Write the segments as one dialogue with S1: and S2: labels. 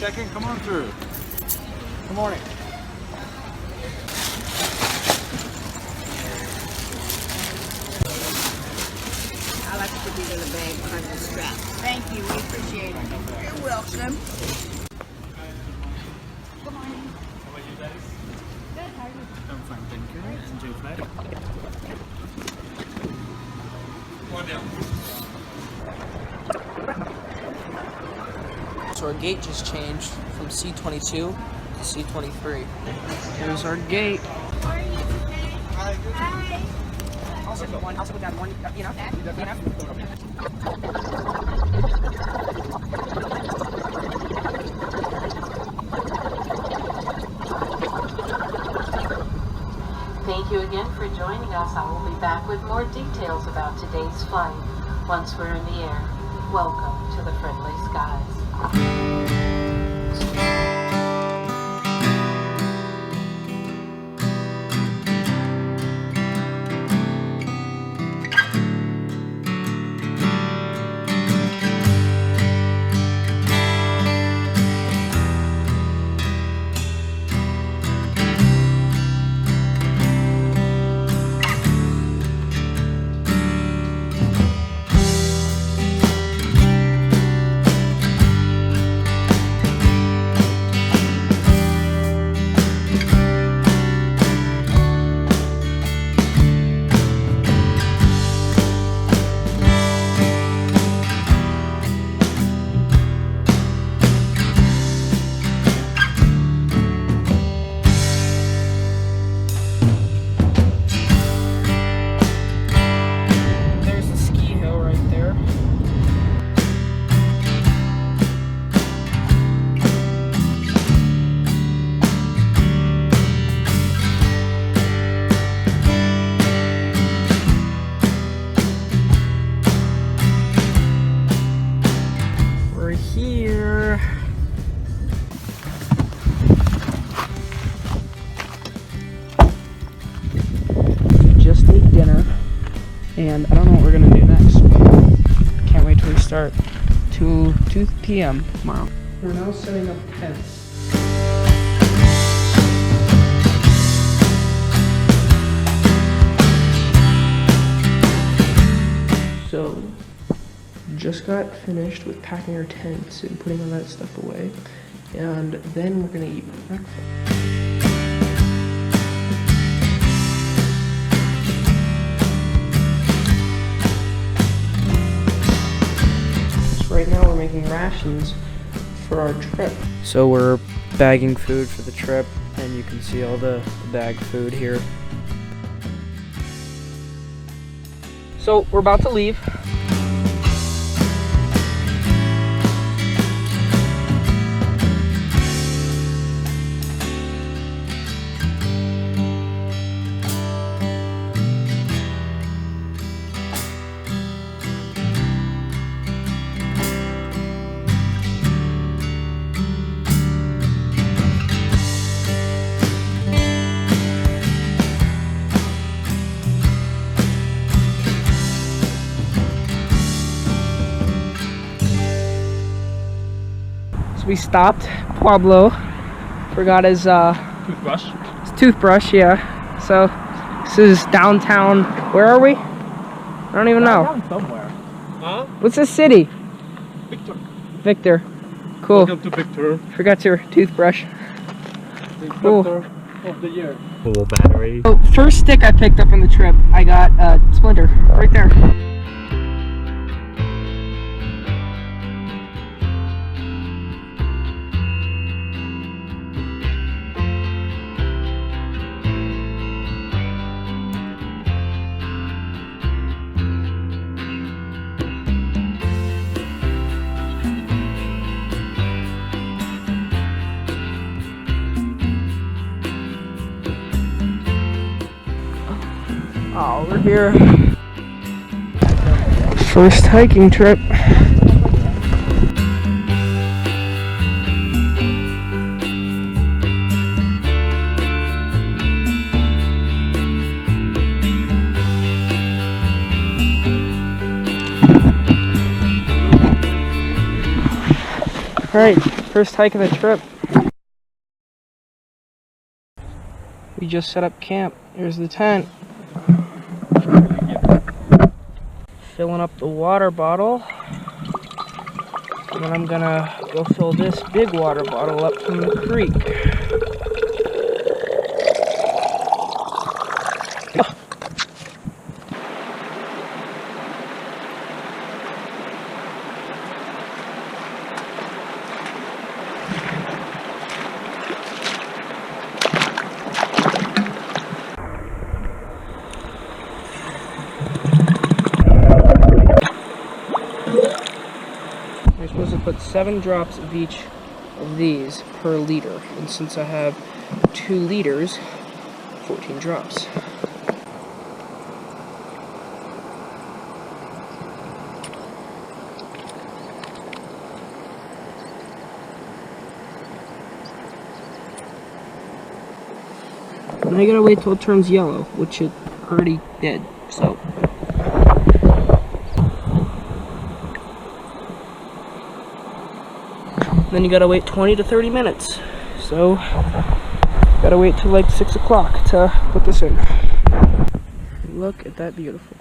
S1: check-in. Come on through. Good morning.
S2: I like to put these in the bag behind the strap. Thank you, we appreciate it. You're welcome. Good morning.
S1: How are you guys?
S2: Good, how are you?
S1: I'm fine, thank you. Enjoy your flight.
S3: So our gate just changed from C22 to C23. Here's our gate.
S2: How are you today? Hi.
S3: Also put one. Also put down one.
S4: Thank you again for joining us. I will be back with more details about today's flight once we're in the air. Welcome to the friendly skies.
S3: Here. Just ate dinner, and I don't know what we're gonna do next. Can't wait till we start. 2 p.m. tomorrow. We're now setting up tents. So, just got finished with packing our tents and putting all that stuff away, and then we're gonna eat breakfast. So right now we're making rations for our trip. So we're bagging food for the trip, and you can see all the bag food here. So we're about to leave. We stopped. Pablo forgot his toothbrush. Yeah. So this is downtown. Where are we? I don't even know.
S1: Down somewhere. Huh?
S3: What's this city?
S1: Victor.
S3: Victor. Cool.
S1: Welcome to Victor.
S3: Forgot your toothbrush.
S1: The
S3: Cool.
S1: Victor of the year. Full battery.
S3: So first stick I picked up on the trip, I got a splinter right there. Oh, we're here. First hiking trip. All right. First hike of the trip. We just set up camp. Here's the tent. Filling up the water bottle. And then I'm gonna go fill this big water bottle up from the creek. You're supposed to put 7 drops of each of these per liter, and since I have 2 liters, 14 drops. And I gotta wait till it turns yellow, which it already did, so. Then you gotta wait 20 to 30 minutes. So, gotta wait till like 6 o'clock to put this in. Look at that beautiful.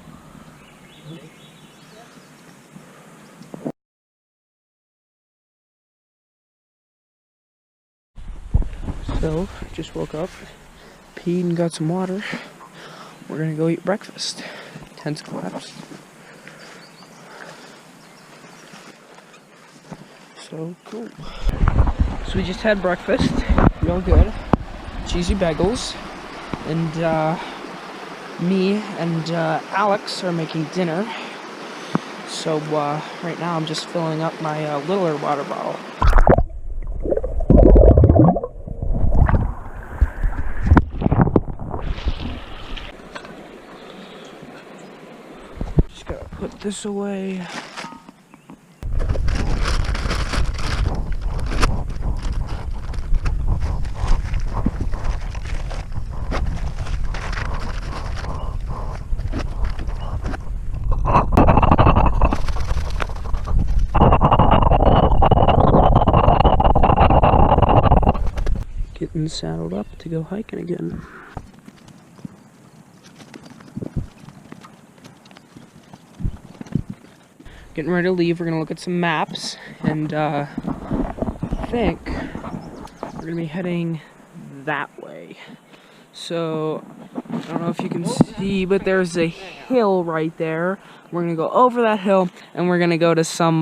S3: So, just woke up, peed and got some water. We're gonna go eat breakfast. Tent's collapsed. So cool. So we just had breakfast, real good. Cheesy bagels. And me and Alex are making dinner. So right now I'm just filling up my littler water bottle. Just gotta put this away. Getting saddled up to go hiking again. Getting ready to leave. We're gonna look at some maps, and I think we're gonna be heading that way. So I don't know if you can see, but there's a hill right there. We're gonna go over that hill, and we're gonna go to some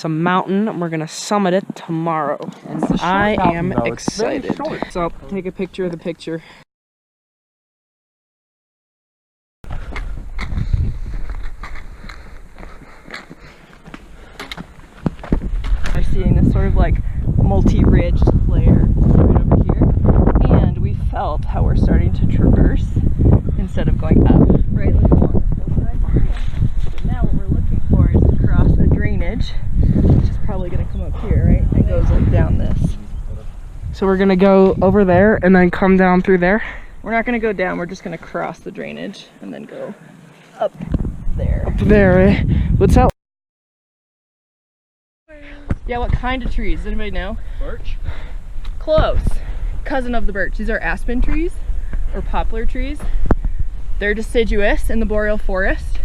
S3: mountain, and we're gonna summit it tomorrow. And I am excited. So I'll take a picture of the picture. We're seeing this sort of like multi-ridged layer right over here, and we felt how we're starting to traverse instead of going up, right? Like along the hillside. But now what we're looking for is to cross a drainage, which is probably going to come up here, right? And goes like down this. So we're going to go over there and then come down through there. We're not going to go down, we're just going to cross the drainage and then go up there. Up there, right? What's that? Yeah, what kind of trees? Does anybody know?
S1: Birch?
S3: Close. Cousin of the birch. These are aspen trees or poplar trees. They're deciduous in the boreal forest.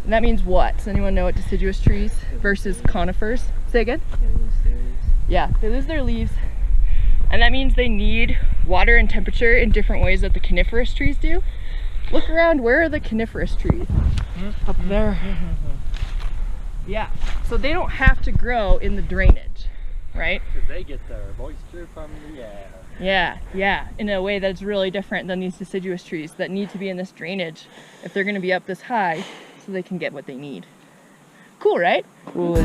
S3: And that means what? Does anyone know what deciduous trees versus conifers? Say again? They lose their leaves. Yeah, they lose their leaves. And that means they need water and temperature in different ways that the coniferous trees do. Look around, where are the coniferous trees? Up there. Yeah, so they don't have to grow in the drainage, right?
S1: Because they get their moisture from the air.
S3: Yeah, in a way that's really different than these deciduous trees that need to be in this drainage if they're gonna be up this high so they can get what they need. Cool, right? Cool.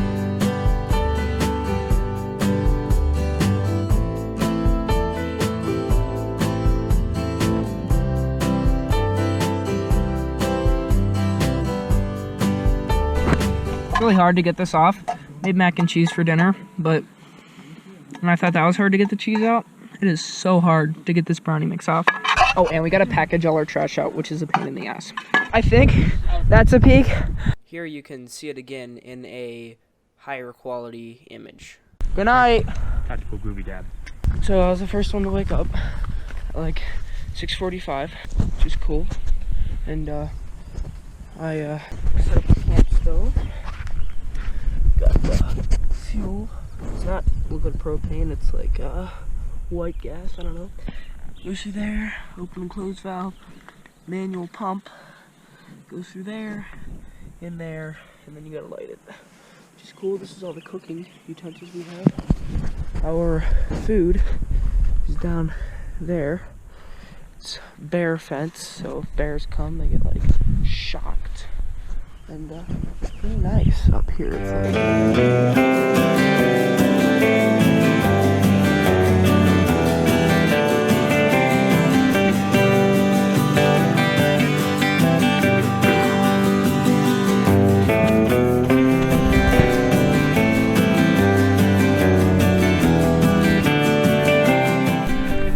S3: Really hard to get this off. Made mac and cheese for dinner, but when I thought that was hard to get the cheese out, it is so hard to get this brownie mix off. Oh, and we gotta package all our trash out, which is a pain in the ass. I think that's a peak. Here you can see it again in a higher quality image. Good night.
S1: Tactical groovy dad.
S3: So I was the first one to wake up at like 6:45, which is cool. And I set up the camp stove. Got the fuel. It's not liquid propane, it's like white gas, I don't know. Goes through there, open and close valve, manual pump. Goes through there, in there, and then you gotta light it. Which is cool. This is all the cooking utensils we have. Our food is down there. It's bear fence, so if bears come, they get like shocked. And it's pretty nice up here. It's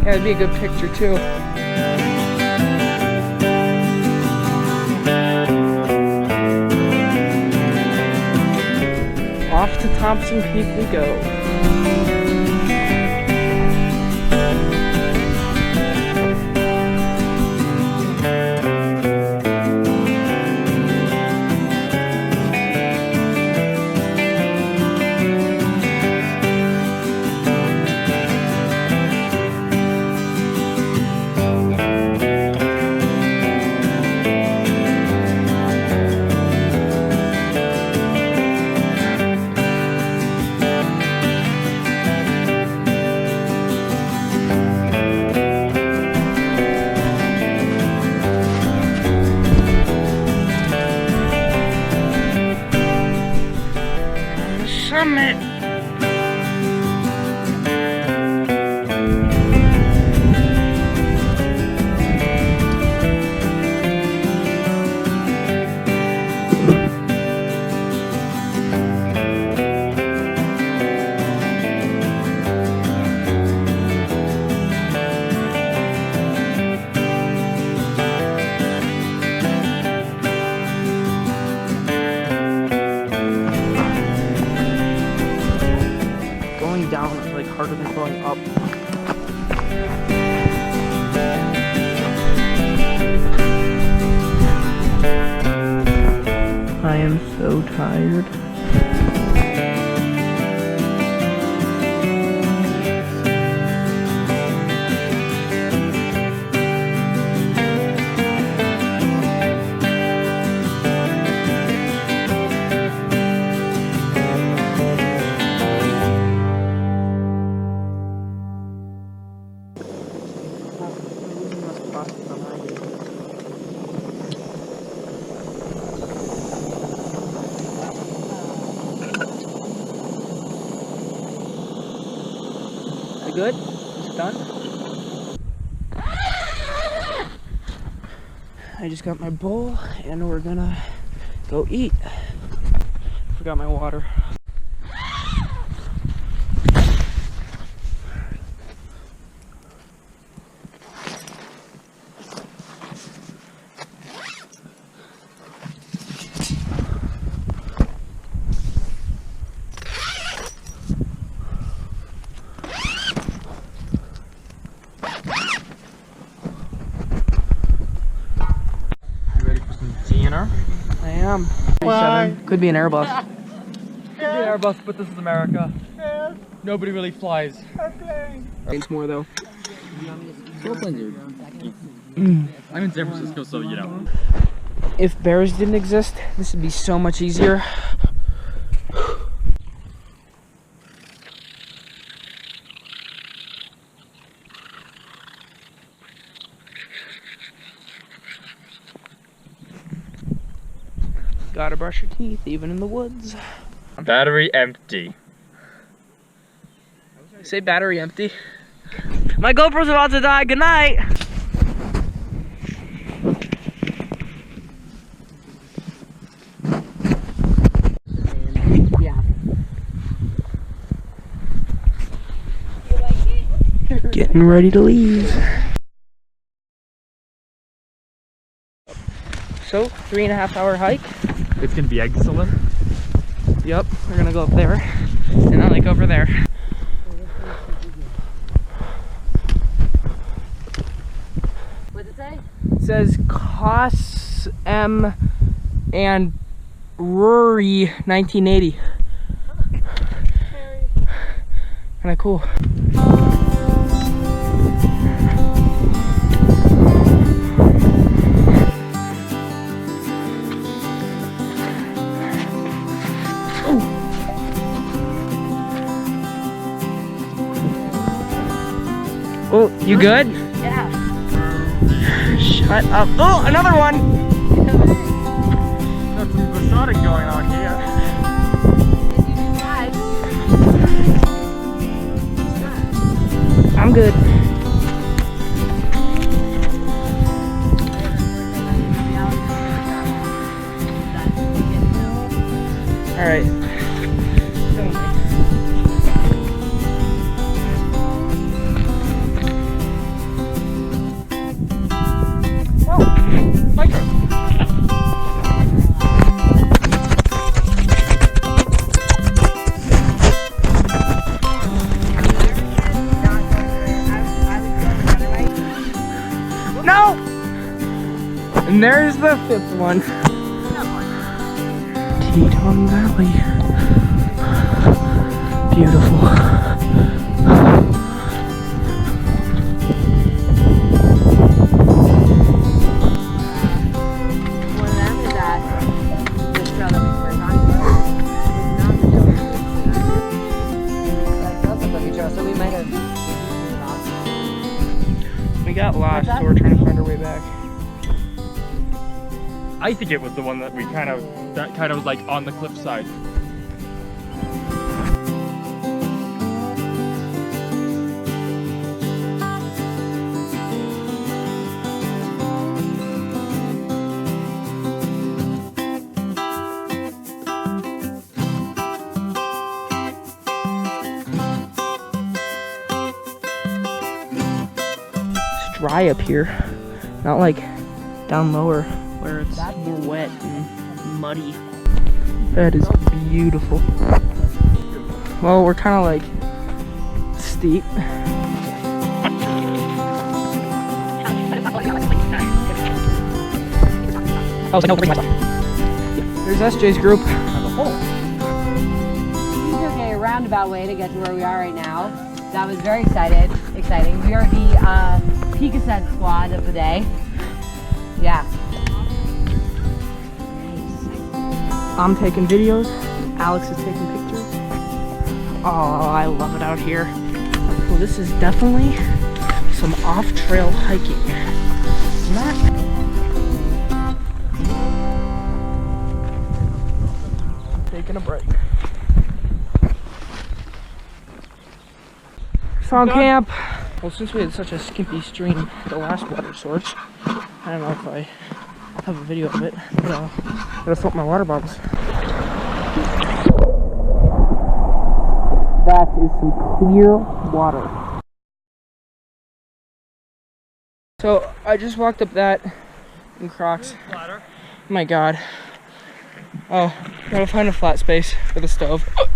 S3: yeah, it'd be a good picture too. Off to Thompson Peak we go. Summit. Down is like harder than going up. I am so tired. Good? It's done? I just got my bowl and we're gonna go eat. Forgot my water. I am. Could be an Airbus.
S1: Could be an Airbus, but this is America. Nobody really flies.
S3: It's more though.
S1: I'm in San Francisco, so you know.
S3: If bears didn't exist, this would be so much easier. Gotta brush your teeth, even in the woods.
S1: Battery empty.
S3: Say battery empty. My GoPro's about to die. Good night. Yeah. Getting ready to leave. So, 3.5 hour hike.
S1: It's gonna be excellent.
S3: Yep, we're gonna go up there and then like over there. says Cos M and Rory 1980. Kind of cool. Oh, you good?
S2: Yeah.
S3: Shut up. Oh, another one!
S1: Got some bassotic going on here.
S3: I'm good. All right. No! And there's the fifth one. Teton Valley. Beautiful.
S2: One of them is at this trail that we were on. That's a lucky trail, so we might have lost.
S3: We got lost, so we're trying to find our way back.
S1: I think it was the one that we kind of was like on the cliffside.
S3: It's dry up here, not like down lower where it's more wet and muddy. That is beautiful. Well, we're kind of like steep. I was like, no, bring my stuff. There's SJ's group.
S2: We took a roundabout way to get to where we are right now. That was very exciting. We are the peak ascent squad of the day. Yeah.
S3: I'm taking videos. Alex is taking pictures. Oh, I love it out here. Well, this is definitely some off-trail hiking. Taking a break. Song camp. Well, since we had such a skimpy stream, the last water source, I don't know if I have a video of it, but I gotta fill up my water bottles. That is some clear water. So I just walked up that in Crocs. Oh my god. Oh, gotta find a flat space for the stove.
S1: Look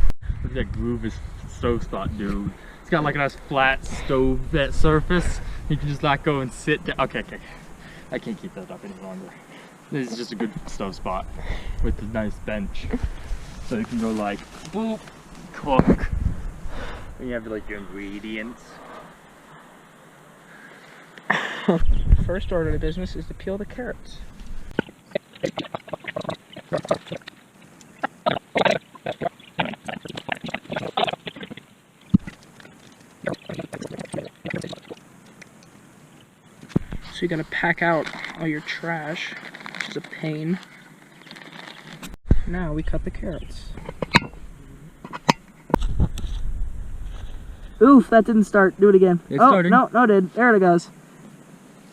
S1: at that groove is stove spot, dude. It's got like a nice flat stove that surface. You can just like go and sit down. Okay. I can't keep that up any longer. This is just a good stove spot with a nice bench. So you can go like, boop, cook. And you have like your ingredients.
S3: First order of business is to peel the carrots. So you gotta pack out all your trash, which is a pain. Now we cut the carrots. Oof, that didn't start. Do it again.
S1: It's
S3: oh,
S1: starting.
S3: no, it did. There it goes.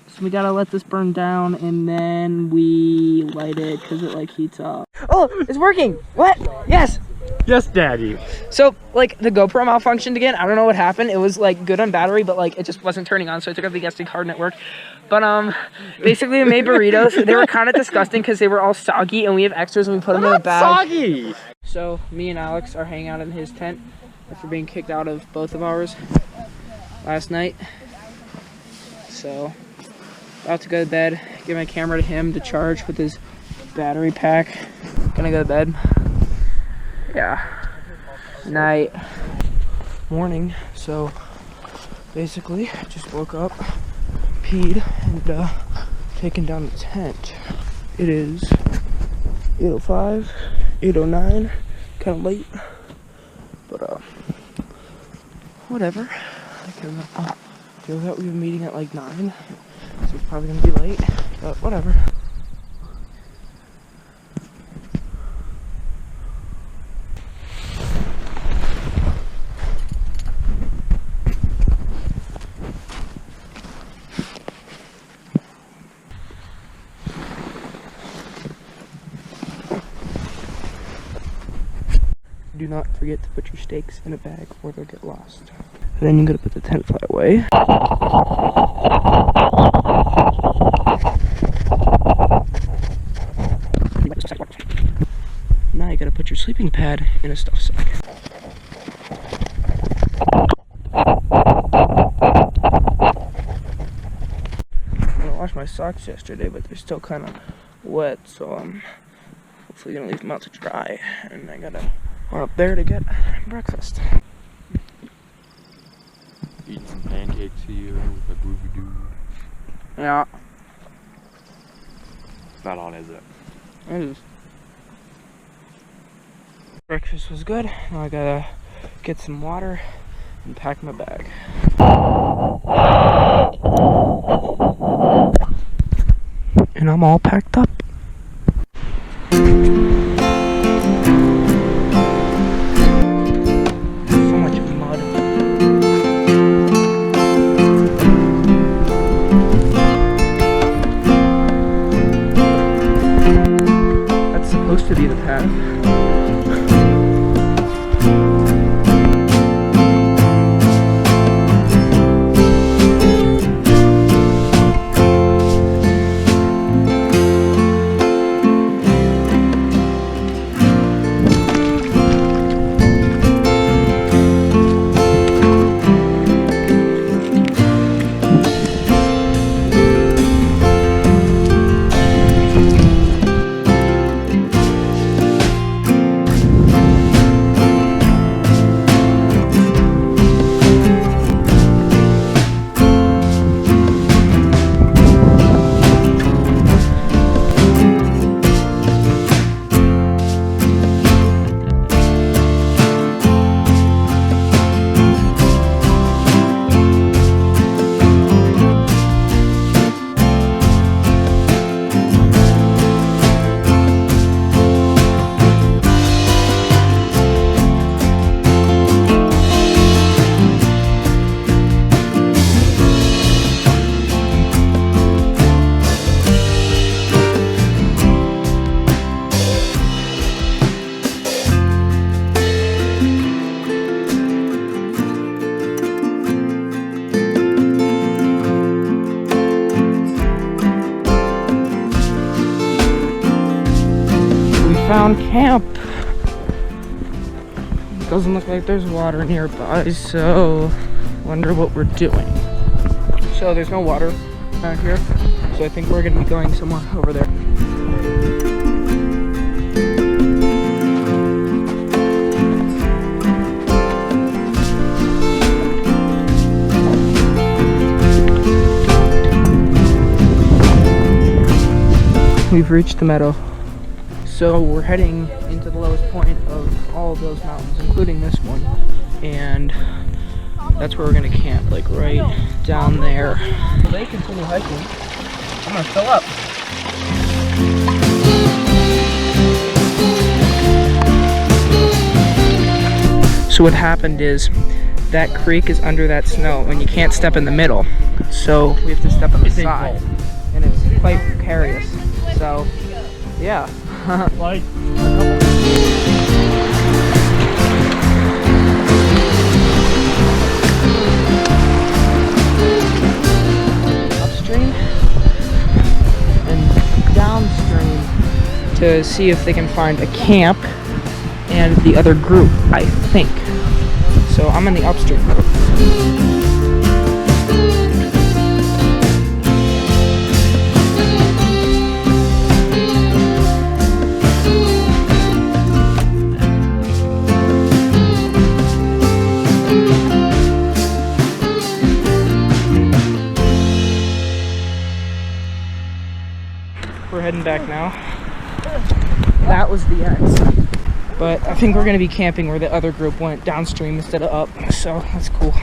S3: So we gotta let this burn down and then we light it because it like heats up. Oh, it's working! What? Yes!
S1: Yes, Daddy.
S3: So, like, the GoPro malfunctioned again. I don't know what happened. It was, like, good on battery, but, like, it just wasn't turning on, so I took out the SD card and it worked. But, basically, we made burritos. They were kind of disgusting because they were all soggy, and we have extras and we put them in a bag.
S1: Soggy!
S3: So, me and Alex are hanging out in his tent after being kicked out of both of ours last night. So,
S5: About to go to bed. Give my camera to him to charge with his battery pack. Gonna go to bed. Yeah. Night. Morning. So basically, I just woke up, peed, and taken down the tent. It is 8:05, 8:09. Kind of late, but whatever. I can deal with that. We have a meeting at like 9, so it's probably gonna be late, but whatever. Do not forget to put your stakes in a bag or they'll get lost. And then you're gonna put the tent fly away. Now you gotta put your sleeping pad in a stuff sack. I washed my socks yesterday, but they're still kind of wet, so I'm hopefully gonna leave them out to dry. And I gotta run up there to get breakfast.
S1: Eating some pancakes here with a groovy dude.
S5: Yeah.
S1: It's not on, is it?
S5: It is. Breakfast was good. Now I gotta get some water and pack my bag. And I'm all packed up. So much mud. That's supposed to be the path. Found camp. Doesn't look like there's water nearby, so wonder what we're doing. So there's no water out here, so I think we're gonna be going somewhere over there. We've reached the meadow. So we're heading into the lowest point of all of those mountains, including this one. And that's where we're gonna camp, like right down there. So they continue hiking. I'm gonna fill up. So what happened is that creek is under that snow and you can't step in the middle. So we have to step on the side. And it's quite precarious. So yeah.
S1: Like
S5: upstream and downstream to see if they can find a camp and the other group, I think. So I'm in the upstream group. heading back now. That was the end. But I think we're gonna be camping where the other group went, downstream instead of up. So that's cool.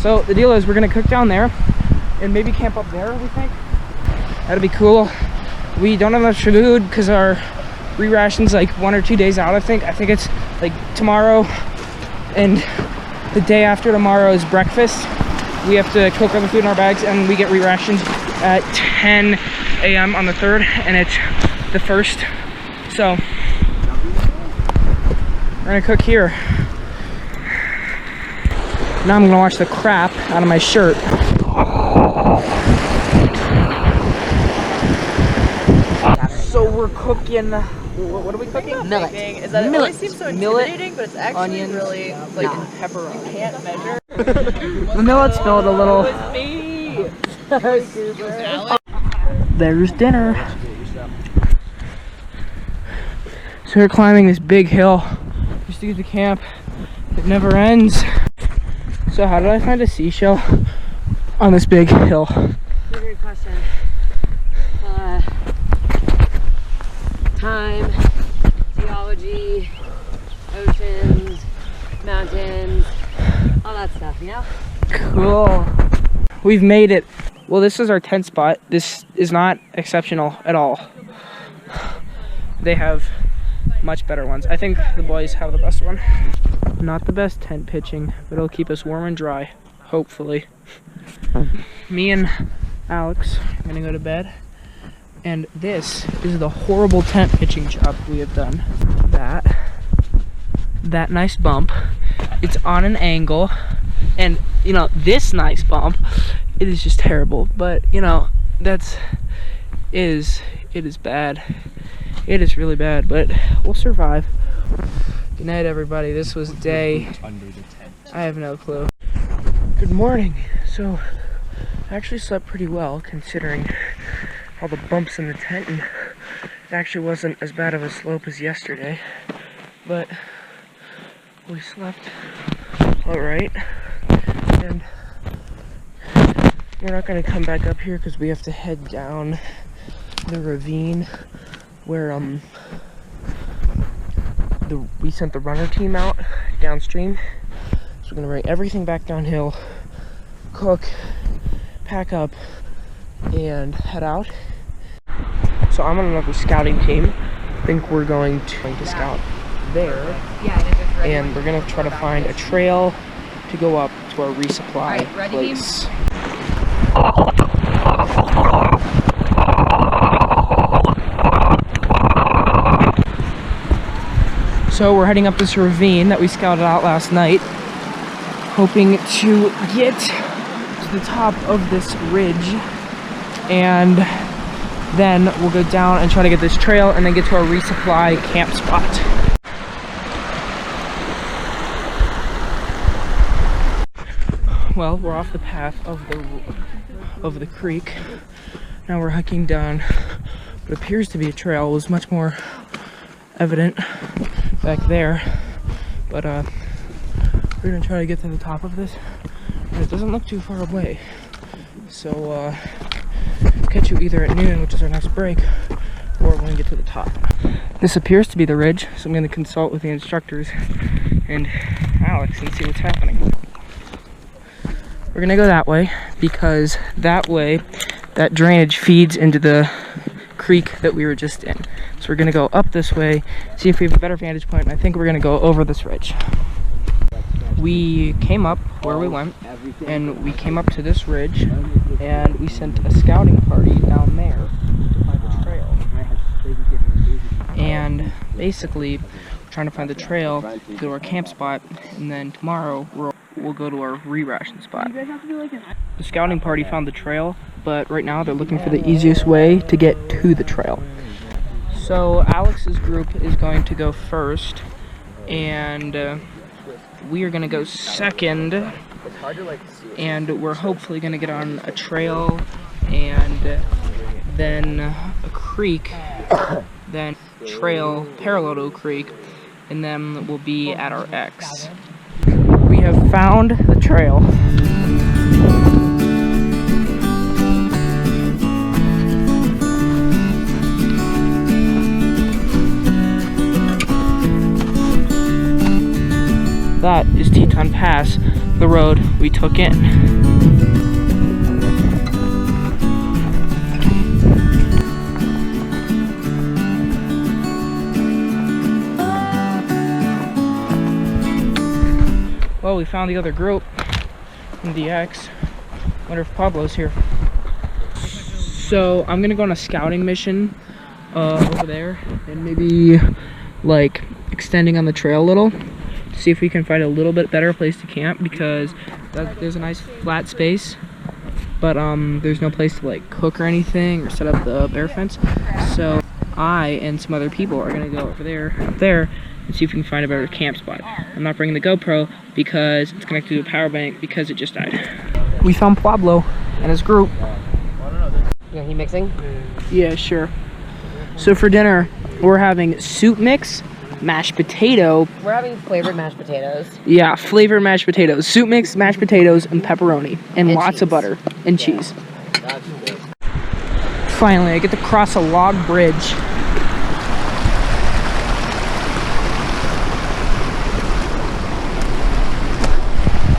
S5: So the deal is we're gonna cook down there and maybe camp up there, we think. That'd be cool. We don't have much food because our re-ration's like 1 or 2 days out, I think. I think it's like tomorrow and the day after tomorrow is breakfast. We have to cook all the food in our bags and we get re-rationed at 10 a.m. on the 3rd and it's the 1st. So we're gonna cook here. Now I'm gonna wash the crap out of my shirt. So we're cooking, what are we cooking?
S3: Millet. Is that, it always seems so intimidating, but it's actually
S5: onions,
S3: really, like,
S5: pepperoni.
S3: you can't measure.
S5: The millet spilled a little.
S3: Me!
S5: There's dinner. So we're climbing this big hill just to get to camp. It never ends. So how did I find a seashell on this big hill?
S2: That's a great question. Time, geology, oceans, mountains, all that stuff, you know?
S5: Cool. We've made it. Well, this is our tent spot. This is not exceptional at all. They have much better ones. I think the boys have the best one. Not the best tent pitching, but it'll keep us warm and dry, hopefully. Me and Alex are gonna go to bed. And this is the horrible tent pitching job we have done. That nice bump, it's on an angle, and you know, this nice bump, it is just terrible. But you know, it is bad. It is really bad, but we'll survive. Good night, everybody. This was day, I have no clue. Good morning. So I actually slept pretty well considering all the bumps in the tent, and it actually wasn't as bad of a slope as yesterday, but we slept all right. And we're not going to come back up here because we have to head down the ravine where we sent the runner team out downstream. So we're going to bring everything back downhill, cook, pack up, and head out. So I'm on another scouting team. I think we're going to scout there, and we're gonna try to find a trail to go up to our resupply place. So we're heading up this ravine that we scouted out last night, hoping to get to the top of this ridge, and then we'll go down and try to get this trail and then get to our resupply camp spot. Well, we're off the path of the creek. Now we're hiking down what appears to be a trail. It was much more evident back there, but we're gonna try to get to the top of this, and it doesn't look too far away. So catch you either at noon, which is our next break, or when we get to the top. This appears to be the ridge, so I'm going to consult with the instructors and Alex and see what's happening. We're going to go that way because that way, that drainage feeds into the creek that we were just in. So we're going to go up this way, see if we have a better vantage point, and I think we're going to go over this ridge. We came up where we went, and we came up to this ridge, and we sent a scouting party down there to find the trail. And basically, we're trying to find the trail, go to our camp spot, and then tomorrow we'll go to our re-ration spot. The scouting party found the trail, but right now they're looking for the easiest way to get to the trail. So Alex's group is going to go first, and we are going to go second, and we're hopefully going to get on a trail and then a creek, then trail parallel to a creek, and then we'll be at our X. We have found the trail. that is Teton Pass, the road we took in. Well, we found the other group in DX. Wonder if Pablo's here. So I'm gonna go on a scouting mission over there and maybe like extending on the trail a little to see if we can find a little bit better place to camp, because there's a nice flat space, but there's no place to like cook or anything or set up the bear fence. So I and some other people are gonna go over there and see if we can find a better camp spot. I'm not bringing the GoPro because it's connected to a power bank because it just died. We found Pablo and his group.
S2: Yeah, he mixing?
S5: Yeah, sure. So for dinner, we're having soup mix, mashed potato.
S2: We're having flavored mashed potatoes.
S5: Yeah, flavored mashed potatoes. Soup mix, mashed potatoes, and pepperoni. And lots
S2: cheese.
S5: of butter. And cheese. Finally, I get to cross a log bridge.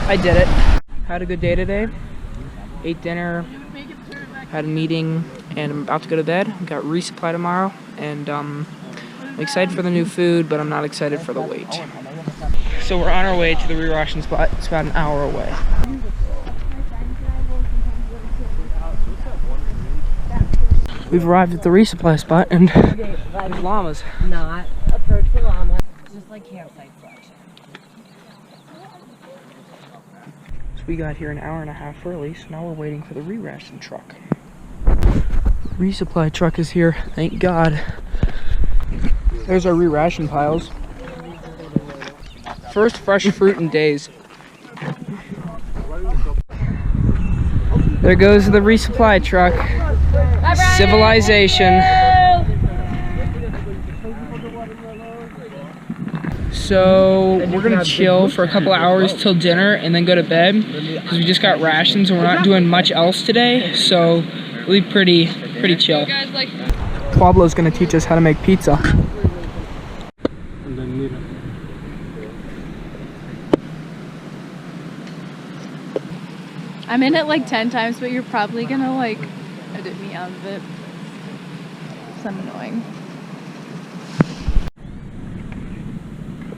S5: I did it. Had a good day today. Ate dinner, had a meeting, and I'm about to go to bed. Got resupply tomorrow, and I'm excited for the new food, but I'm not excited for the wait. So we're on our way to the re-ration spot. It's about an hour away. We've arrived at the resupply spot, and there's llamas.
S2: Not approach the llama. It's just like campsite selection.
S5: We got here an hour and a half early, so now we're waiting for the re-ration truck. Resupply truck is here, thank God. There's our re-ration piles. First fresh fruit in days. There goes the resupply truck. Civilization. So we're gonna chill for a couple hours till dinner and then go to bed, because we just got rations and we're not doing much else today, so it'll be pretty chill. Pablo's gonna teach us how to make pizza.
S3: I'm in it like 10 times, but you're probably gonna like edit me out of it. So I'm annoying.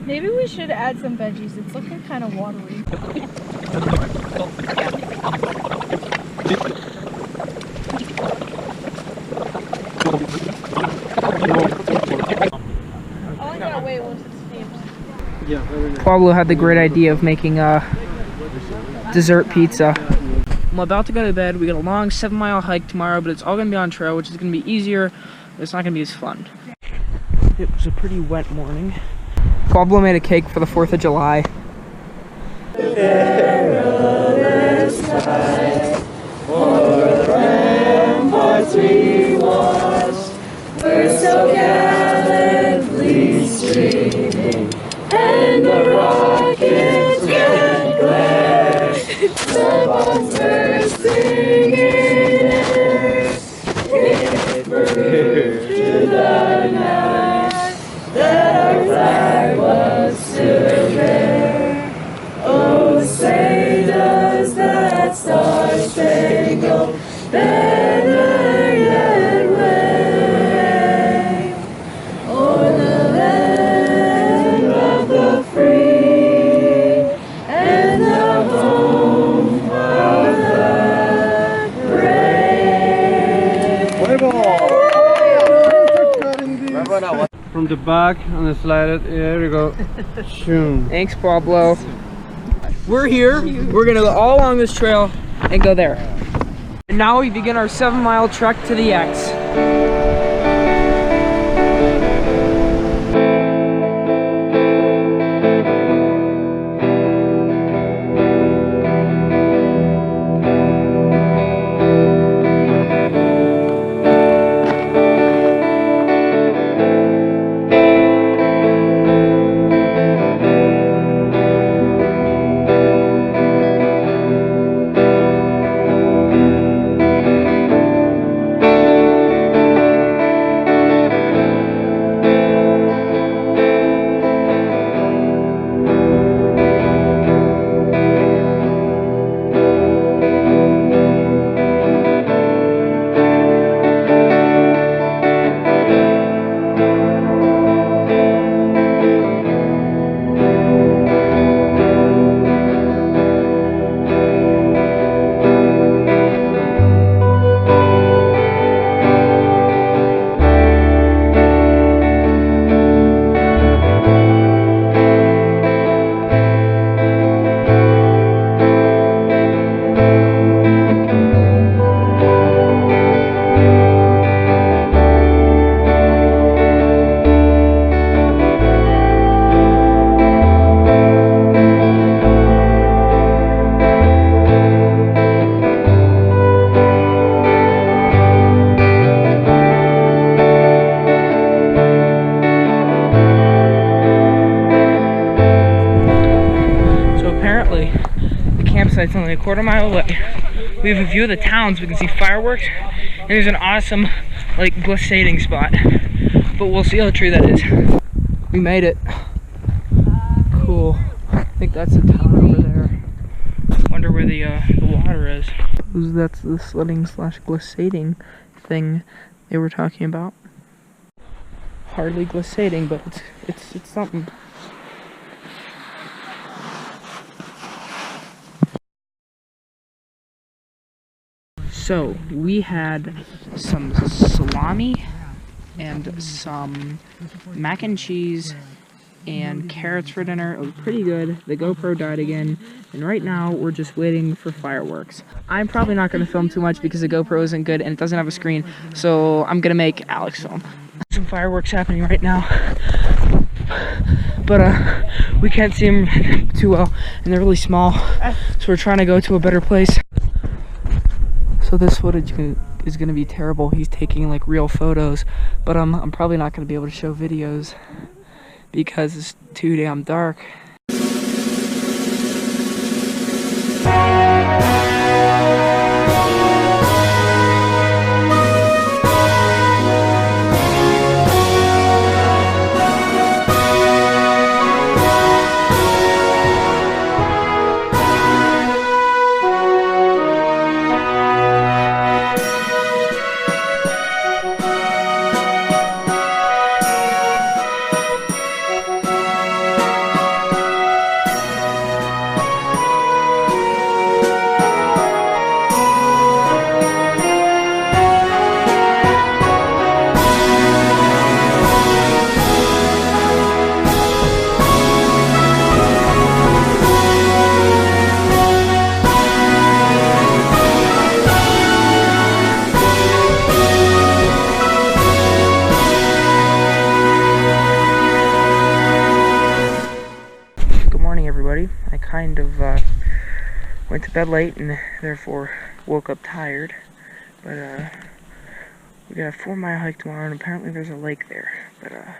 S3: Maybe we should add some veggies. It's looking kind of watery. I only gotta wait once it's steamed.
S5: Pablo had the great idea of making a dessert pizza. I'm about to go to bed. We got a long 7-mile hike tomorrow, but it's all gonna be on trail, which is gonna be easier. But it's not gonna be as fun. It was a pretty wet morning. Pablo made a cake for the 4th of July.
S6: We're so gallantly streaming, and the rockets red glare, the bombs bursting in air, give birth to the night that our flag was still there. Oh, say does that star-spangled banner yet wave o'er the land of the free and the home of the brave?
S7: From the back and slide it. Here we go. Shoom.
S5: Thanks, Pablo. We're here. We're gonna go all along this trail and go there. And now we begin our 7-mile trek to the X. campsite's only a quarter mile away. We have a view of the towns. We can see fireworks, and there's an awesome like glissading spot. But we'll see how true that is. We made it. Cool. I think that's a town over there. Wonder where the water is. That's the sledding / glissading thing they were talking about. Hardly glissading, but it's something. So we had some salami and some mac and cheese and carrots for dinner. It was pretty good. The GoPro died again, and right now we're just waiting for fireworks. I'm probably not going to film too much because the GoPro isn't good and it doesn't have a screen, so I'm going to make Alex film. Some fireworks happening right now, but we can't see them too well, and they're really small, so we're trying to go to a better place. So this footage is going to be terrible. He's taking like real photos, but I'm probably not going to be able to show videos because it's too damn dark. I kind of went to bed late and therefore woke up tired, but we got a 4-mile hike tomorrow, and apparently there's a lake there, but I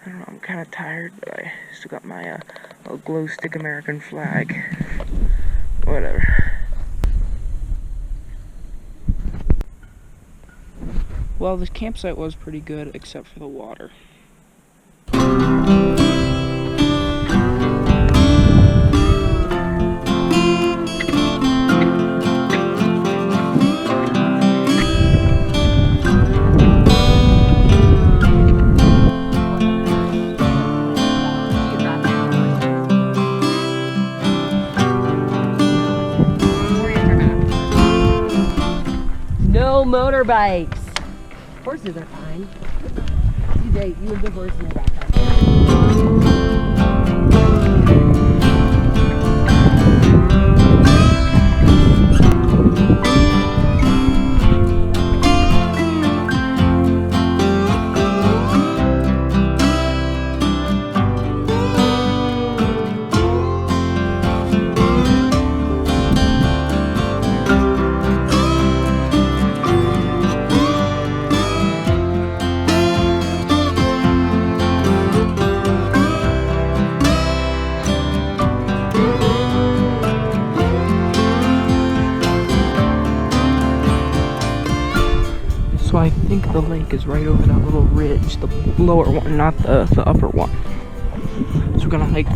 S5: don't know, I'm kind of tired, but I still got my little glow stick American flag. Whatever. Well, this campsite was pretty good except for the water.
S2: No motorbikes. Horses are fine. CJ, you have the horse in the background.
S5: So I think the lake is right over that little ridge, the lower one, not the upper one. So we're gonna hike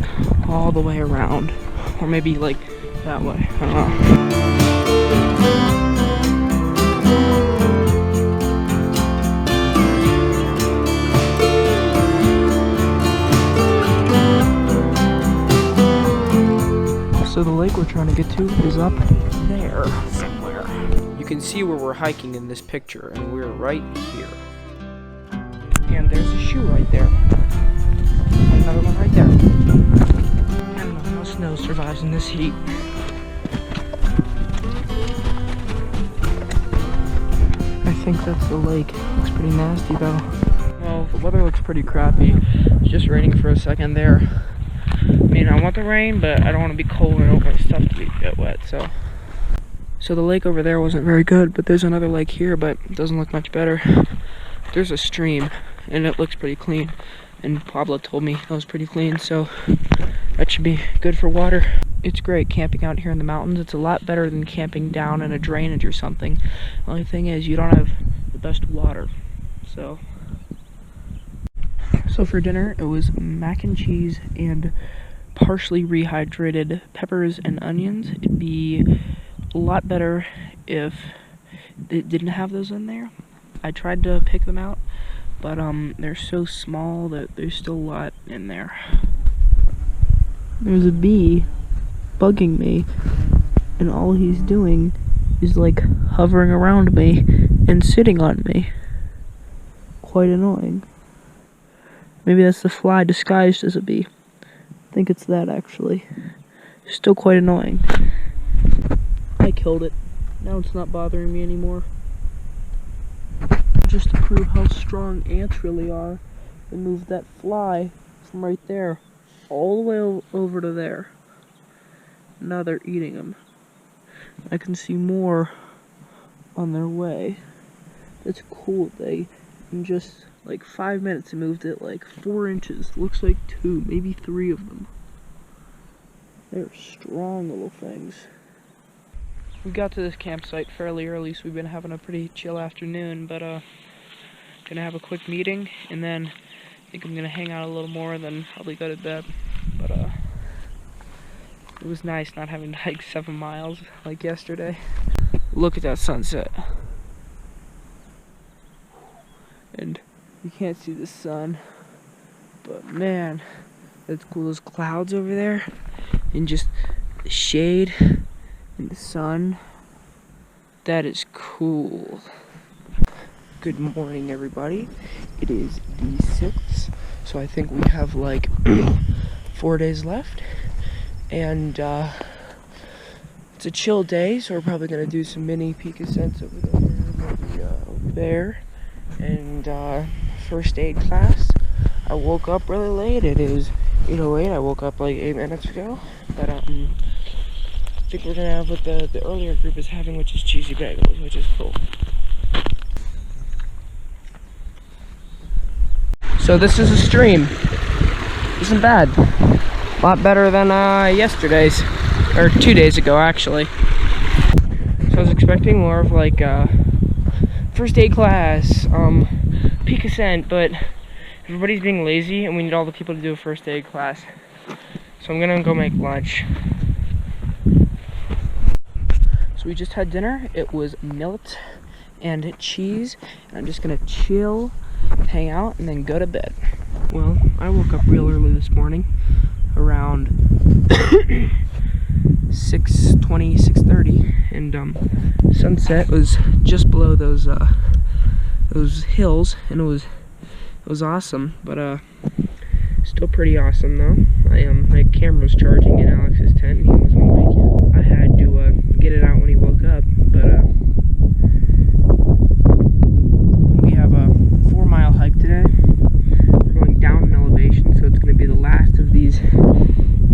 S5: all the way around, or maybe like that way, I don't know. So the lake we're trying to get to is up there somewhere. You can see where we're hiking in this picture, and we're right here. And there's a shoe right there. And another one right there. I don't know how snow survives in this heat. I think that's the lake. Looks pretty nasty though. Well, the weather looks pretty crappy. It's just raining for a second there. I mean, I want the rain, but I don't want to be cold and I don't want my stuff to get wet, so the lake over there wasn't very good, but there's another lake here, but it doesn't look much better. There's a stream, and it looks pretty clean. and Pablo told me that was pretty clean, so that should be good for water. It's great camping out here in the mountains. It's a lot better than camping down in a drainage or something. The only thing is you don't have the best water. So for dinner, it was mac and cheese and partially rehydrated peppers and onions. It'd be a lot better if it didn't have those in there. I tried to pick them out, but they're so small that there's still a lot in there. There's a bee bugging me, and all he's doing is like hovering around me and sitting on me. Quite annoying. Maybe that's the fly disguised as a bee. I think it's that, actually. Still quite annoying. I killed it. Now it's not bothering me anymore. Just to prove how strong ants really are, they moved that fly from right there all the way over to there. Now they're eating them. I can see more on their way. It's cool. They, in just like 5 minutes, moved it like 4 inches. Looks like 2, maybe 3 of them. They're strong little things. We got to this campsite fairly early, so we've been having a pretty chill afternoon, but gonna have a quick meeting, and then I think I'm gonna hang out a little more, then probably go to bed. But it was nice not having to hike 7 miles like yesterday. Look at that sunset. And you can't see the sun, but man, that's cool. Those clouds over there, and just the shade and the sun. That is cool. Good morning, everybody. It is the 6th, so I think we have like 4 days left, and it's a chill day, so we're probably gonna do some mini peak ascents over there, maybe over there, and first aid class. I woke up really late. It is 8:08. I woke up like 8 minutes ago, but I think we're gonna have what the earlier group is having, which is cheesy bagels, which is cool. So this is a stream. Isn't bad. A lot better than yesterday's, or 2 days ago actually. So I was expecting more of like first aid class, peak ascent, but everybody's being lazy and we need all the people to do a first aid class. So I'm gonna go make lunch. So we just had dinner. It was millet and cheese, and I'm just gonna chill, hang out, and then go to bed. Well, I woke up real early this morning, around 6:20, 6:30, and sunset was just below those hills, and it was awesome. But still pretty awesome though. My camera was charging in Alex's tent, and he wasn't awake yet. I had to get it out when he woke up, but we have a 4-mile hike today. We're going down in elevation, so it's going to be the last of these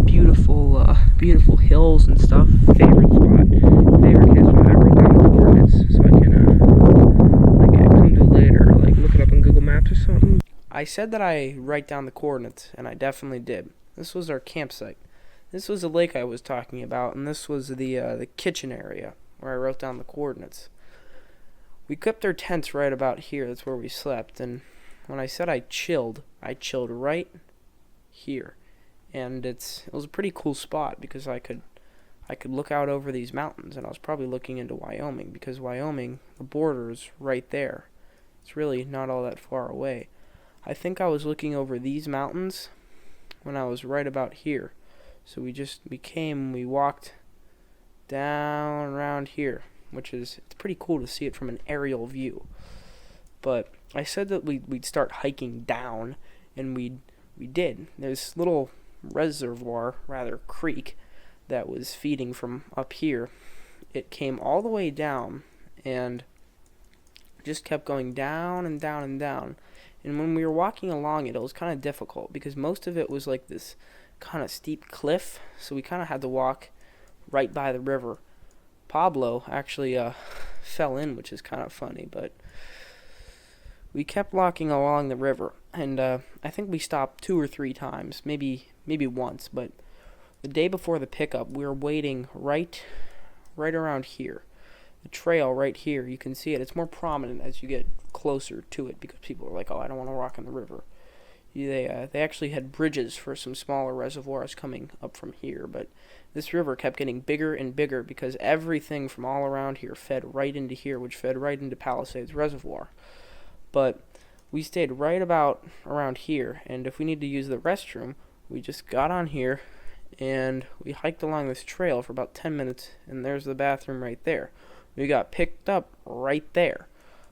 S5: beautiful hills and stuff. Favorite camp spot. I wrote down the coordinates so I can come to it later, like look it up on Google Maps or something. I said that I write down the coordinates, and I definitely did. This was our campsite. This was the lake I was talking about, and this was the kitchen area where I wrote down the coordinates. We equipped our tents right about here. That's where we slept. And when I said I chilled right here. And it was a pretty cool spot because I could look out over these mountains, and I was probably looking into Wyoming, because Wyoming, the border is right there. It's really not all that far away. I think I was looking over these mountains when I was right about here. So we walked down around here, which it's pretty cool to see it from an aerial view. But I said that we'd start hiking down, and we did. There's a little reservoir, rather creek, that was feeding from up here. It came all the way down and just kept going down and down and down. And when we were walking along it was kind of difficult because most of it was like this kind of steep cliff, so we kind of had to walk right by the river. Pablo actually fell in, which is kind of funny, but we kept walking along the river, and I think we stopped 2 or 3 times, maybe once, but the day before the pickup, we were waiting right around here. The trail right here, you can see it. It's more prominent as you get closer to it because people are like, oh, I don't want to walk in the river. They actually had bridges for some smaller reservoirs coming up from here, but this river kept getting bigger and bigger because everything from all around here fed right into here, which fed right into Palisades Reservoir. But we stayed right about around here, and if we need to use the restroom, we just got on here and we hiked along this trail for about 10 minutes, and there's the bathroom right there. We got picked up right there,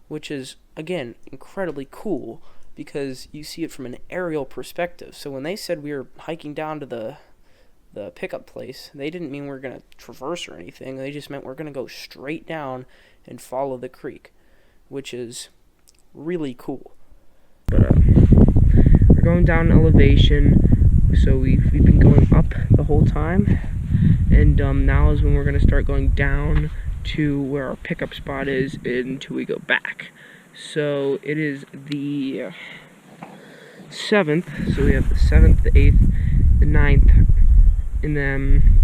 S5: which is, again, incredibly cool because you see it from an aerial perspective. So when they said we were hiking down to the pickup place, they didn't mean we were going to traverse or anything. They just meant we're going to go straight down and follow the creek, which is really cool. But we're going down elevation, so we've been going up the whole time, and now is when we're going to start going down to where our pickup spot is until we go back. So it is the 7th, so we have the 7th, the 8th, the 9th, and then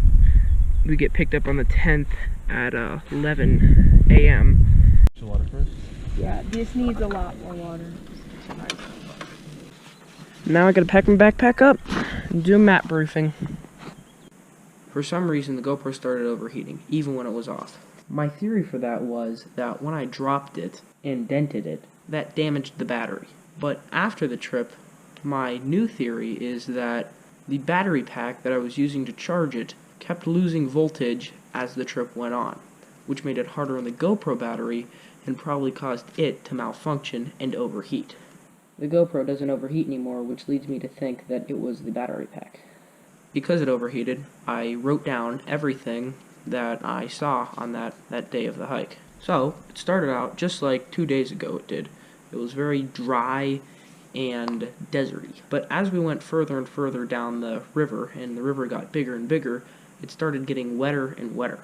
S5: we get picked up on the 10th at 11 a.m.
S1: Water first?
S3: Yeah, this needs a lot more water.
S5: Now I gotta pack my backpack up and do a map briefing. For some reason, the GoPro started overheating, even when it was off. My theory for that was that when I dropped it and dented it, that damaged the battery. But after the trip, my new theory is that the battery pack that I was using to charge it kept losing voltage as the trip went on, which made it harder on the GoPro battery and probably caused it to malfunction and overheat. The GoPro doesn't overheat anymore, which leads me to think that it was the battery pack. Because it overheated, I wrote down everything that I saw on that day of the hike. So, it started out just like 2 days ago it did. It was very dry and deserty. But as we went further and further down the river, and the river got bigger and bigger, it started getting wetter and wetter.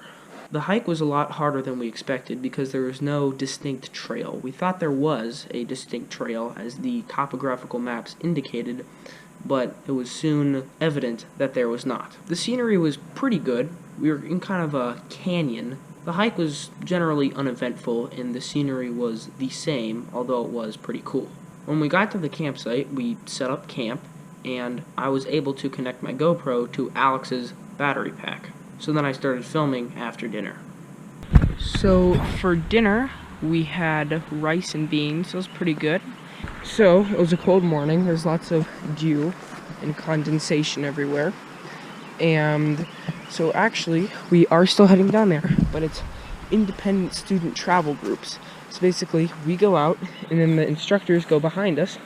S5: The hike was a lot harder than we expected because there was no distinct trail. We thought there was a distinct trail as the topographical maps indicated, but it was soon evident that there was not. The scenery was pretty good. We were in kind of a canyon. The hike was generally uneventful and the scenery was the same, although it was pretty cool. When we got to the campsite, we set up camp and I was able to connect my GoPro to Alex's battery pack. So then I started filming after dinner. So for dinner, we had rice and beans. It was pretty good. So it was a cold morning. There's lots of dew and condensation everywhere. And so actually, we are still heading down there, but it's independent student travel groups. So basically, we go out, and then the instructors go behind us,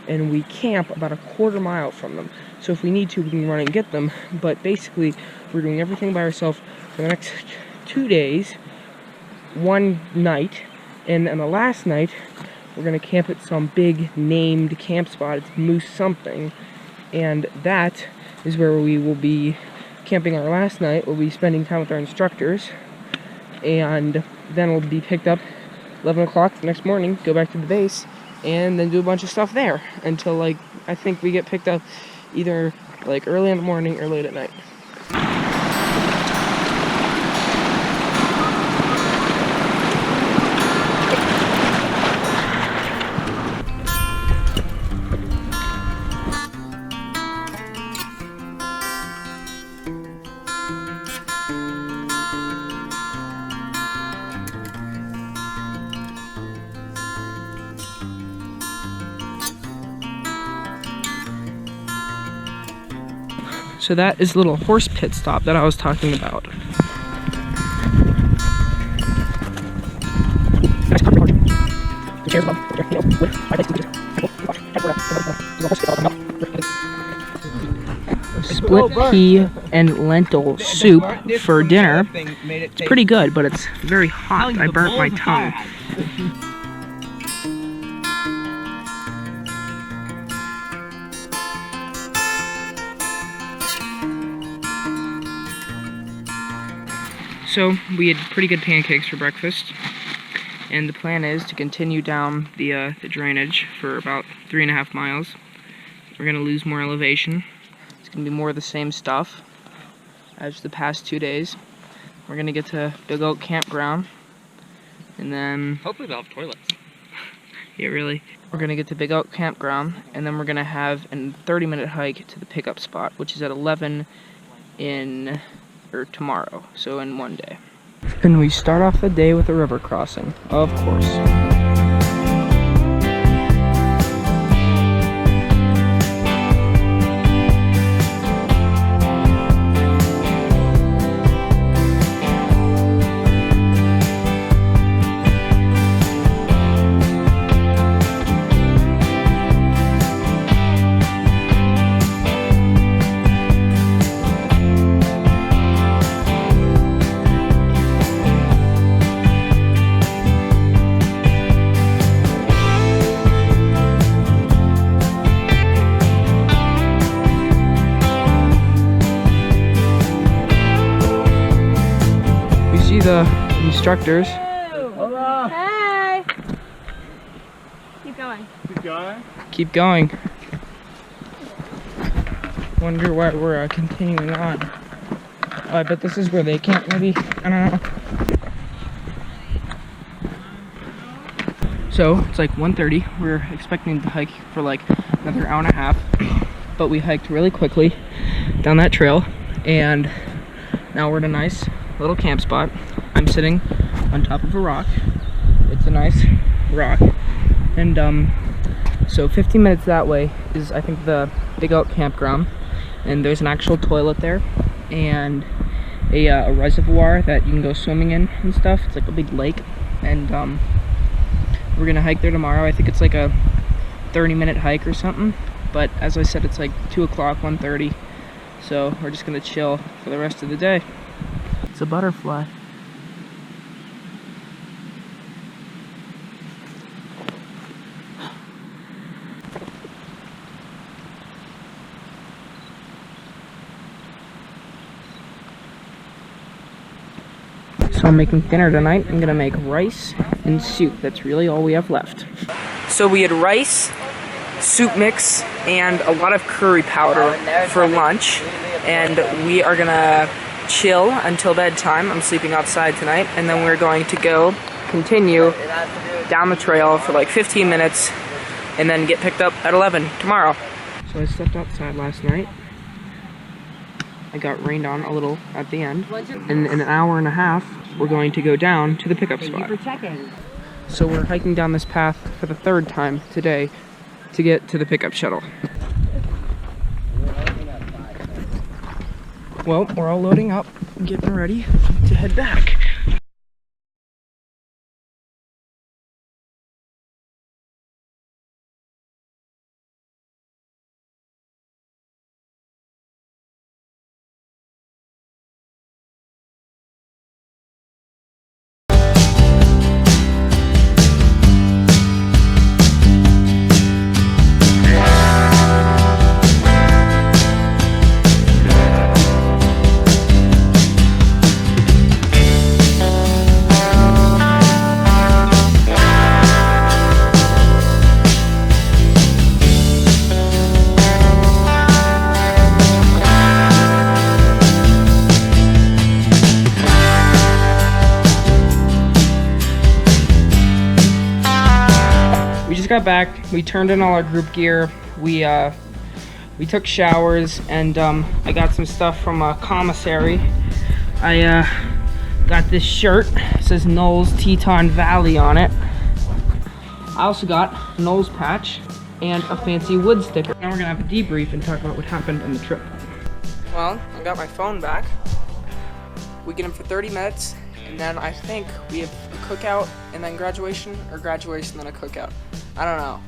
S5: and we camp about a quarter mile from them. So if we need to, we can run and get them, but basically, we're doing everything by ourselves for the next 2 days, one night, and on the last night, we're going to camp at some big named camp spot. It's Moose something, and that is where we will be camping our last night. We'll be spending time with our instructors, and then we'll be picked up 11 o'clock the next morning, go back to the base, and then do a bunch of stuff there until, like, I think we get picked up either, like, early in the morning or late at night. So that is the little horse pit stop that I was talking about. Split pea and lentil soup for dinner. It's pretty good, but it's very hot. I burnt my tongue. So we had pretty good pancakes for breakfast, And the plan is to continue down the drainage for about 3.5 miles. We're gonna lose more elevation. It's gonna be more of the same stuff as the past 2 days. We're gonna get to Big Oak Campground, and then
S1: hopefully they'll have toilets.
S5: yeah, really. We're gonna get to Big Oak Campground, and then we're gonna have a 30-minute hike to the pickup spot, which is at 11 tomorrow, so in 1 day. And we start off the day with a river crossing, of course. The instructors.
S3: Hey! Keep going.
S1: Keep going.
S5: Keep going. Wonder why we're continuing on. Oh, I bet this is where they camp, maybe. I don't know. So it's like 1:30. We're expecting to hike for like another hour and a half, but we hiked really quickly down that trail, and now we're at a nice little camp spot. I'm sitting on top of a rock. It's a nice rock, and so 15 minutes that way is, I think, the Big Oak Campground, and there's an actual toilet there and a reservoir that you can go swimming in and stuff. It's like a big lake, and we're gonna hike there tomorrow. I think it's like a 30-minute hike or something, but as I said, it's like 2 o'clock, 1:30, so we're just gonna chill for the rest of the day. It's a butterfly. So I'm making dinner tonight. I'm gonna make rice and soup. That's really all we have left. So we had rice, soup mix, and a lot of curry powder for lunch. And we are gonna chill until bedtime. I'm sleeping outside tonight. And then we're going to go continue down the trail for like 15 minutes and then get picked up at 11 tomorrow. So I stepped outside last night. I got rained on a little at the end. In an hour and a half, we're going to go down to the pickup spot. So we're hiking down this path for the 3rd time today to get to the pickup shuttle. Well, we're all loading up and getting ready to head back. Got back, we turned in all our group gear, we took showers, and I got some stuff from a commissary. I got this shirt, it says NOLS Teton Valley on it. I also got a NOLS patch and a fancy wood sticker. Now we're gonna have a debrief and talk about what happened on the trip. Well, I got my phone back. We get in for 30 minutes, and then I think we have a cookout and then graduation, or graduation then a cookout. I don't know.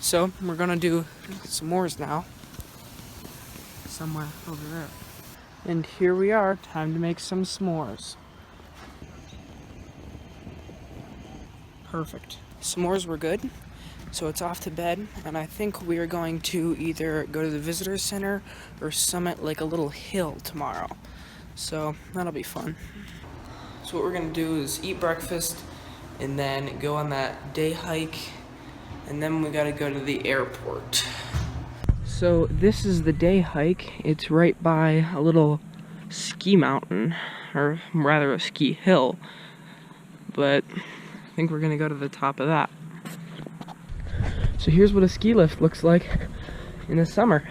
S5: So we're gonna do s'mores now. Somewhere over there. And here we are, time to make some s'mores. Perfect. S'mores were good, so it's off to bed, and I think we are going to either go to the visitor center or summit like a little hill tomorrow. So that'll be fun. So what we're gonna do is eat breakfast and then go on that day hike, and then we gotta go to the airport. So this is the day hike. It's right by a little ski mountain, or rather a ski hill, but I think we're gonna go to the top of that. So here's what a ski lift looks like in the summer.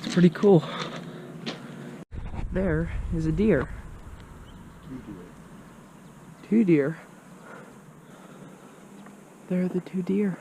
S5: It's pretty cool. There is a deer. Two deer. There are the two deer.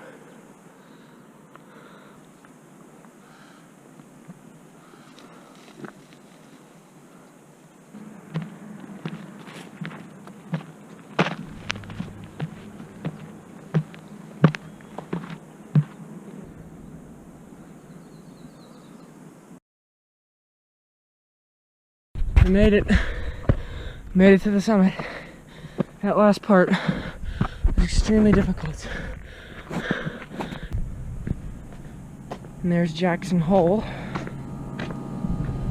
S5: We made it. Made it to the summit. That last part was extremely difficult. And there's Jackson Hole.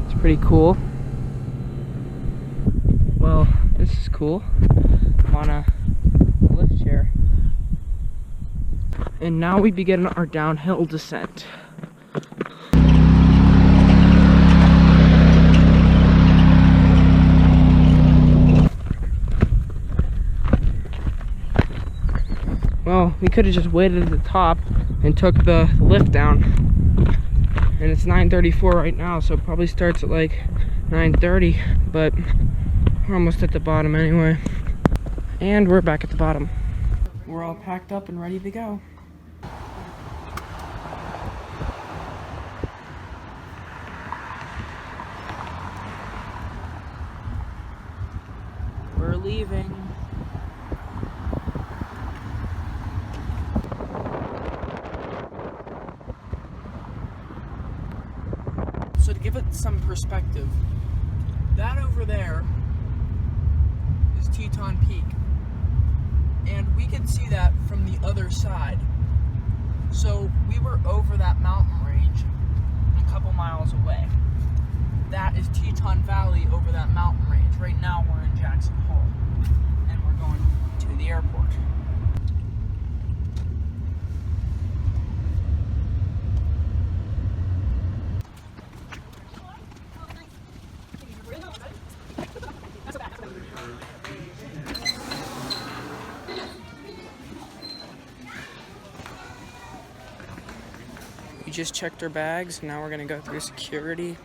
S5: It's pretty cool. Well, this is cool. I'm on a lift chair. And now we begin our downhill descent. Well, we could have just waited at the top and took the lift down. And it's 9:34 right now, so it probably starts at like 9:30, but we're almost at the bottom anyway. And we're back at the bottom. We're all packed up and ready to go. We're leaving. So to give it some perspective, that over there is Teton Peak, and we can see that from the other side. So we were over that mountain range a couple miles away. That is Teton Valley over that mountain range. Right now we're in Jackson Hole, and we're going to the airport. We just checked our bags, and now we're gonna go through security,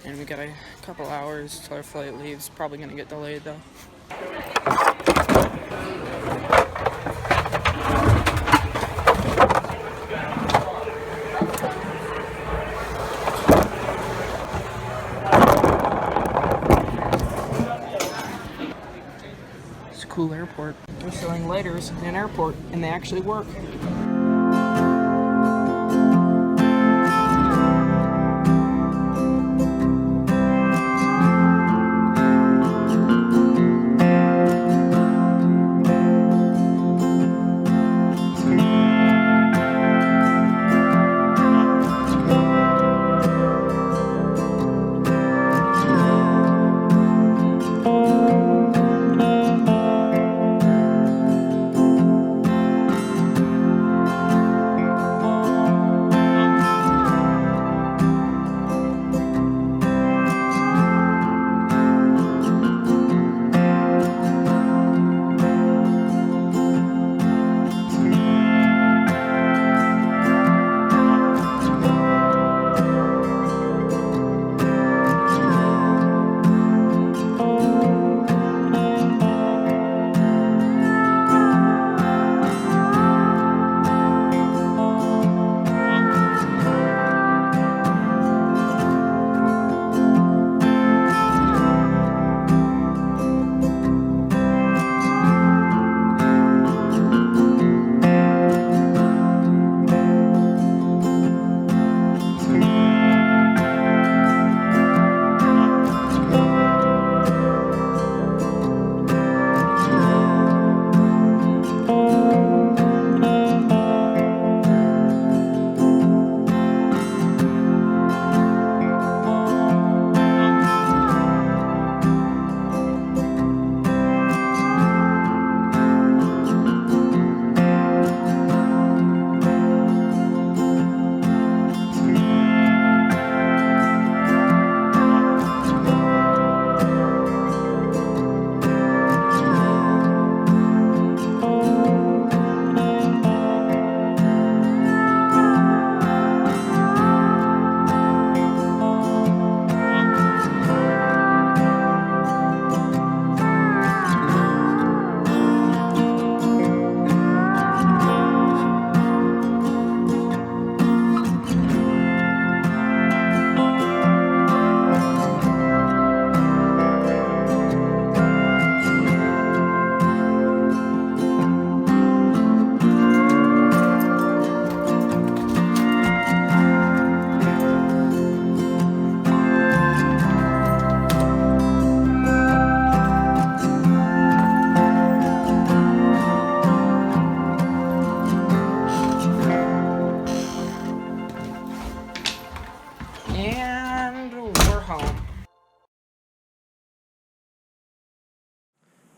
S5: and we got a couple hours till our flight leaves. Probably gonna get delayed though. It's a cool airport. They're selling lighters in an airport, and they actually work.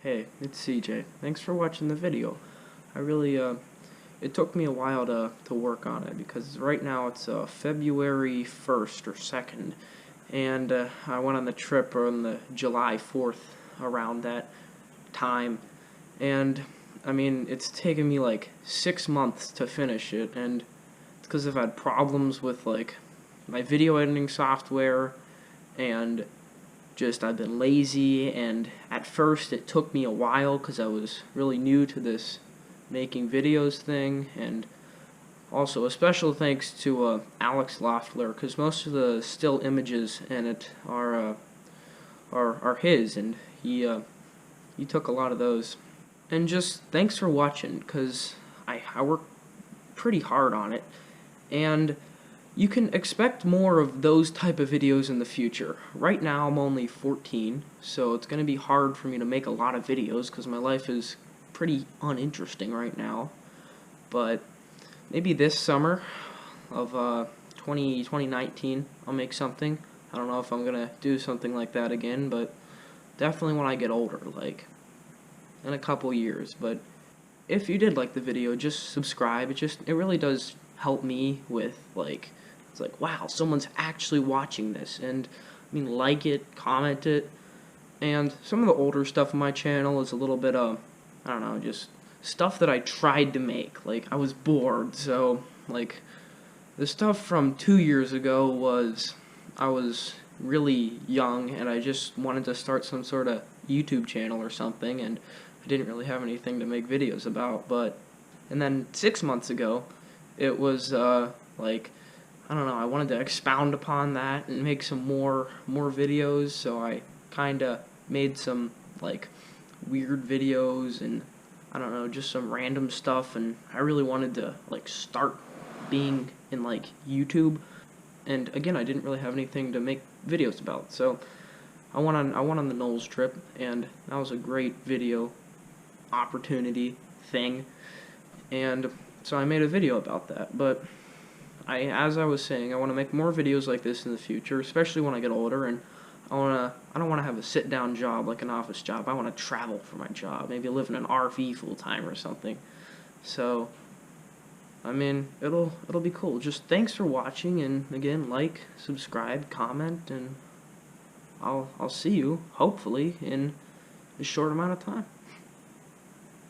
S5: Hey, it's CJ. Thanks for watching the video. I really, it took me a while to work on it because right now it's February 1st or 2nd, and I went on the trip on the July 4th around that time, and I mean, it's taken me like 6 months to finish it, and it's because I've had problems with like my video editing software, and just I've been lazy, and at first it took me a while because I was really new to this making videos thing. And also a special thanks to Alex Leoffler, because most of the still images in it are his, and he took a lot of those. And just thanks for watching, because I worked pretty hard on it, and you can expect more of those type of videos in the future. Right now I'm only 14, so it's going to be hard for me to make a lot of videos because my life is pretty uninteresting right now. But maybe this summer of 2019 I'll make something. I don't know if I'm going to do something like that again, but definitely when I get older, like in a couple years. But if you did like the video, just subscribe. It really does help me with, like, it's like, wow, someone's actually watching this. And I mean, like it, comment it. And some of the older stuff on my channel is a little bit I don't know, just stuff that I tried to make. Like, I was bored, so like the stuff from 2 years ago was, I was really young and I just wanted to start some sort of YouTube channel or something, and I didn't really have anything to make videos about. And then 6 months ago it was like, I don't know, I wanted to expound upon that and make some more videos, so I kinda made some like weird videos and I don't know, just some random stuff, and I really wanted to like start being in like YouTube. And again, I didn't really have anything to make videos about, so I went on the NOLS trip, and that was a great video opportunity thing, and so I made a video about that. But as I was saying, I want to make more videos like this in the future, especially when I get older, and I don't want to have a sit-down job like an office job. I want to travel for my job, maybe live in an RV full-time or something. So, I mean, it'll be cool. Just thanks for watching, and again, like, subscribe, comment, and I'll see you, hopefully, in a short amount of time.